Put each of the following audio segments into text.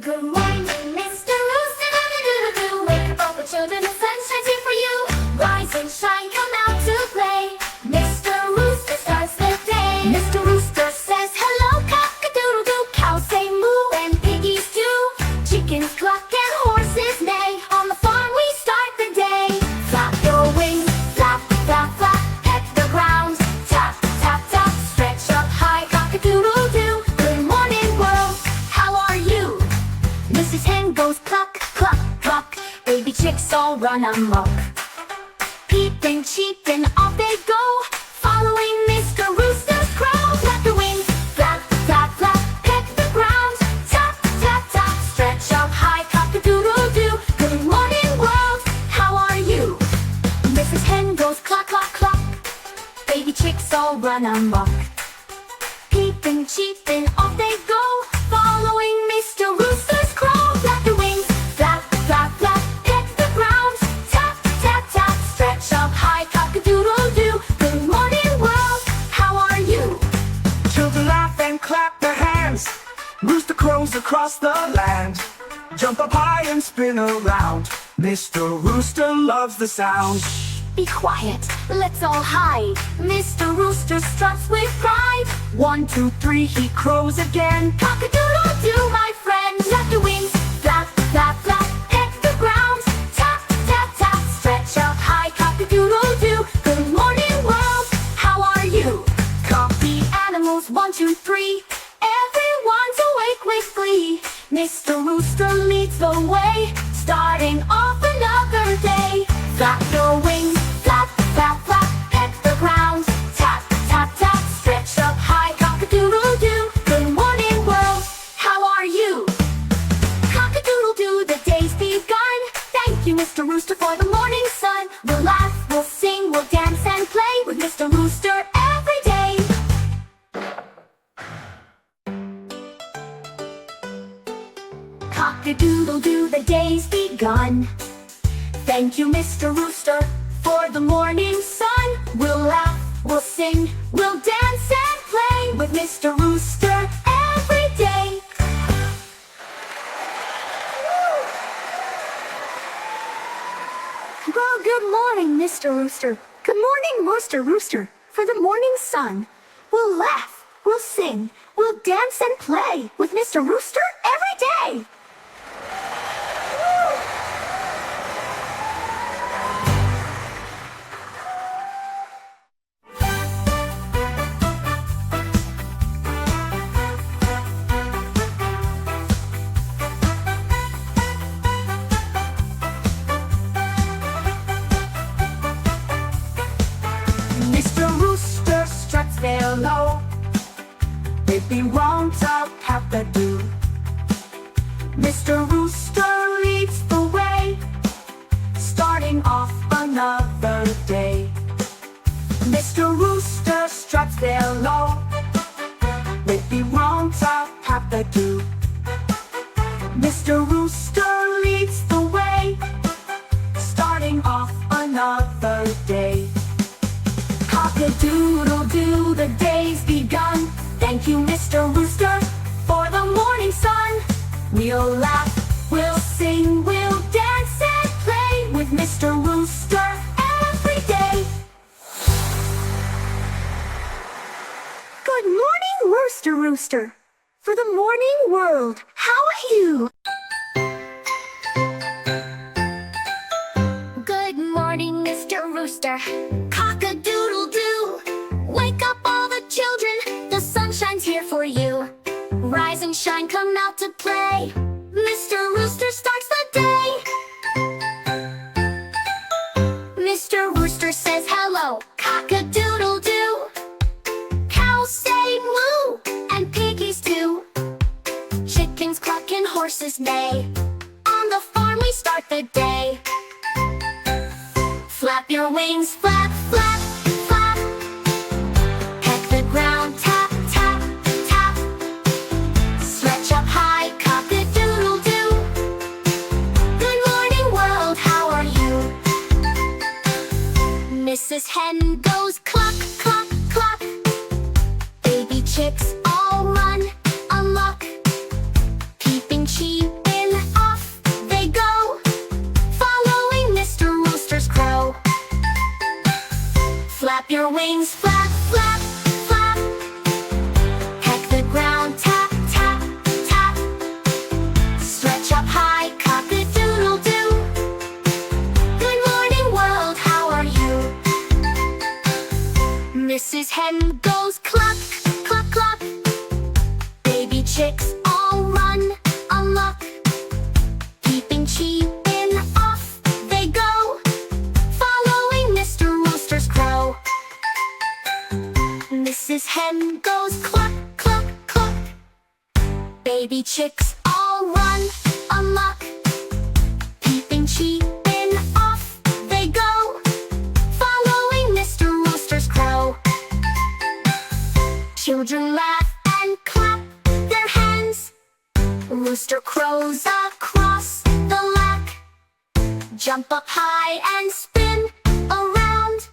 Good morning, Mr. Rooster, do-do-do-do. Wake up all the children, the sun shines here for you. Rise and shine, come out to play. Mr. Rooster starts the day. Mr. Rooster says hello, cock-a-doodle-doo. Cows say moo and piggies do. Chickens cluck and horses neigh. On the farm we start the day. Flap your wings, flap, flap, flap. Peck the ground, tap, tap, tap. Stretch up high, cock-a-doodle-doo. Good morning, world, how are you? Mrs. Hen goes cluck, cluck, cluck. Baby chicks all run amok. Peep and cheep and off they go, following Mr. Rooster's crow. Flap the wings, flap, flap, flap. Peck the ground, tap, tap, tap. Stretch up high, cock-a-doodle-doo. Good morning, world, how are you? Mrs. Hen goes cluck, cluck, cluck. Baby chicks all run amok. Peep and cheep and off they go, following Mr. Rooster's crow. Flap the wings, flap, flap, flap. Peck the ground, tap, tap, tap. Stretch up high, cock-a-doodle-doo. Good morning, world, how are you? Children laugh and clap their hands. Rooster crows across the land. Jump up high and spin around. Mr. Rooster loves the sound. Be quiet, let's all hide. Mr. Rooster struts with pride. 1, 2, 3, he crows again. Cock-a-doodle-doo, my friend. Flap the wings, flap, flap, flap. Peck the ground, tap, tap, tap. Stretch up high, cock-a-doodle-doo. Good morning, world, how are you? Count the animals, 1, 2, 3. Everyone's awake with glee. Mr. Rooster leads the way, starting off another day. Flap your wings, flap, flap, flap. Peck the ground, tap, tap, tap. Stretch up high, cock-a-doodle-doo. Good morning, world, how are you? Cock-a-doodle-doo, the day's begun. Thank you, Mr. Rooster, for the morning sun. We'll laugh, we'll sing, we'll dance and play with Mr. Rooster every day. Cock-a-doodle-doo, the day's begun. Thank you, Mr. Rooster, for the morning sun. We'll laugh, we'll sing, we'll dance and play with Mr. Rooster every day. Well, good morning, Mr. Rooster. Good morning, Mr. Rooster. For the morning sun, we'll laugh, we'll sing, we'll dance and play with Mr. Rooster every day. Mr. Rooster struts there low. It'd be wrong to have to do. Mr. Rooster leads the way, starting off another day. Mr. Rooster struts there low. It'd be wrong to have to do. Mr. Rooster leads the way, starting off another day. Cock-a-doodle-doo, the day's begun. Thank you, Mr. Rooster, for the morning sun. We'll laugh, we'll sing, we'll dance and play with Mr. Rooster every day. Good morning, Rooster Rooster. For the morning world, how are you? Good morning, Mr. Rooster. Cock-a-doodle-doo. Wake up all the children, the sun shines here for you. Rise and shine, come out to play. Mr. Rooster starts the day. Mr. Rooster says hello, cock-a-doodle-doo. Cows say moo, and piggies do. Chickens cluck and horses neigh. On the farm we start the day. Flap your wings, flap, flap, flap. Peck the ground, tap, tap, tap. Stretch up high, cock-a-doodle-doo. Good morning, world, how are you? Mrs. Hen goes cluck, cluck, cluck. Baby chicks all run amok. Peeping cheep your wings, flap, flap, flap. Peck the ground, tap, tap, tap. Stretch up high, cock-a-doodle-doo. Good morning world, how are you? Mrs. Hen goes cluck, cluck, cluck. Baby chicks all run amok. Peeping, cheeping, off they go, following Mr. Rooster's crow. Mrs. Hen goes cluck, cluck, cluck. Baby chicks all run amok. Peeping, cheeping, off they go, following Mr. Rooster's crow. Children laugh and clap their hands. Rooster crows across the lack. Jump up high and spin around.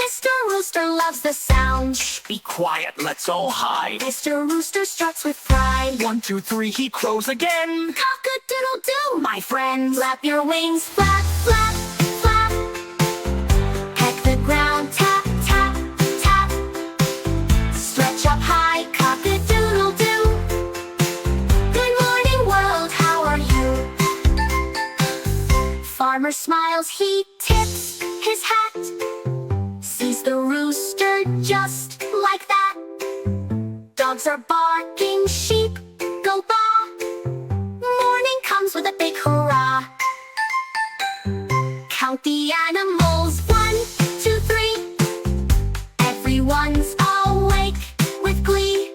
Mr. Rooster loves the sound. Shh, be quiet, let's all hide. Mr. Rooster struts with pride. 1, 2, 3, he crows again. Cock-a-doodle-doo, my friend. Flap your wings, flap, flap, flap. Peck the ground, tap, tap, tap. Stretch up high, cock-a-doodle-doo. Good morning world, how are you? Farmer smiles, he tips his hat. Sees the rooster just like that. Dogs are barking, sheep go baa. Morning comes with a big hurrah. Count the animals, 1, 2, 3. Everyone's awake with glee.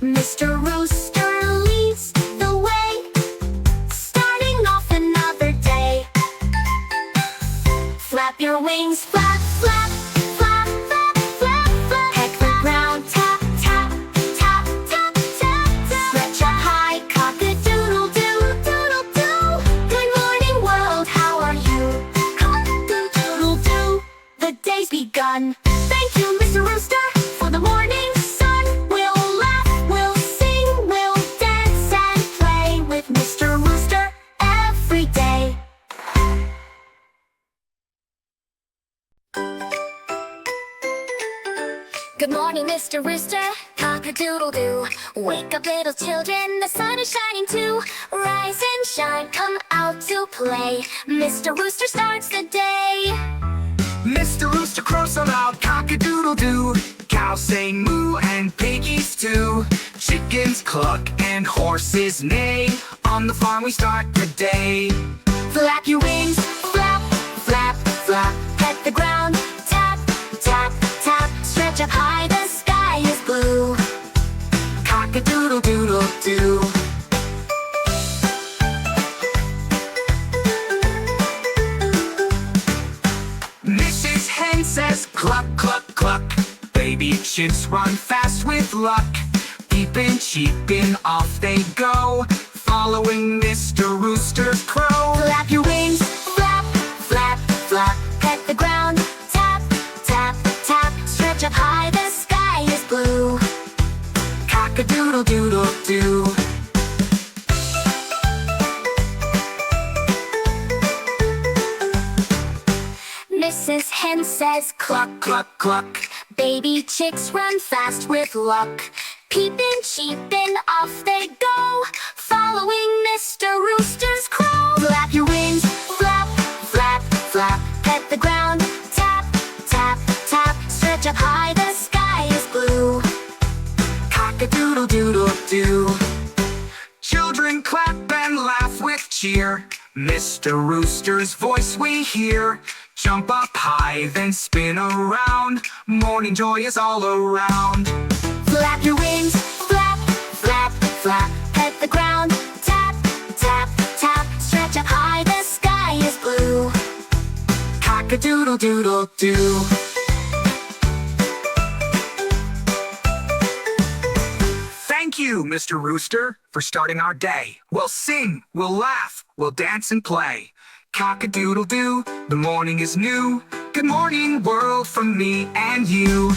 Mr. Rooster leads the way, starting off another day. Flap your wings, flap, flap, flap, flap, flap, flap. Peck the ground, tap, tap, tap, tap, tap, tap. Stretch up high, cock-a-doodle-doo, doodle-doo. Good morning world, how are you? Cock-a-doodle-doo, the day's begun. Thank you, Mr. Rooster, for the morning sun. We'll laugh, we'll sing, we'll dance and play with Mr. Rooster every day. Good morning, Mr. Rooster, cock-a-doodle-doo. Wake up, little children, the sun is shining too. Rise and shine, come out to play. Mr. Rooster starts the day. Mr. Rooster crows so loud, cock-a-doodle-doo. Cows say moo and piggies too. Chickens cluck and horses neigh. On the farm we start the day. Flap your wings, flap, flap, flap. Peck the ground, tap, tap, tap. Stretch up high, the sky is blue. Cock-a-doodle-doodle-doo. Mrs. Hen says cluck, cluck, cluck. Baby chicks run fast with luck. Peeping, cheeping, off they go, following Mr. Rooster's crow. Flap your wings, flap, flap, flap. Peck the ground, tap, tap, tap. Stretch up high, the sky is blue. Cock-a-doodle-doodle-doo. Mrs. Hen says cluck, Cluck, cluck. baby chicks run fast with luck. Peeping, cheeping, off they go, following Mr. Rooster's crow. Flap your wings, flap, flap, flap. Peck the ground, tap, tap, tap. Stretch up high, the sky is blue. Cock-a-doodle-doodle-doo. Children clap and laugh with cheer. Mr. Rooster's voice we hear. Jump up high, then spin around. Morning joy is all around. Flap your wings, flap, flap, flap. Peck the ground, tap, tap, tap. Stretch up high, the sky is blue. Cock-a-doodle-doodle-doo. Thank you, Mr. Rooster, for starting our day. We'll sing, we'll laugh, we'll dance and play. Cock-a-doodle-doo, the morning is new. Good morning, world, from me and you.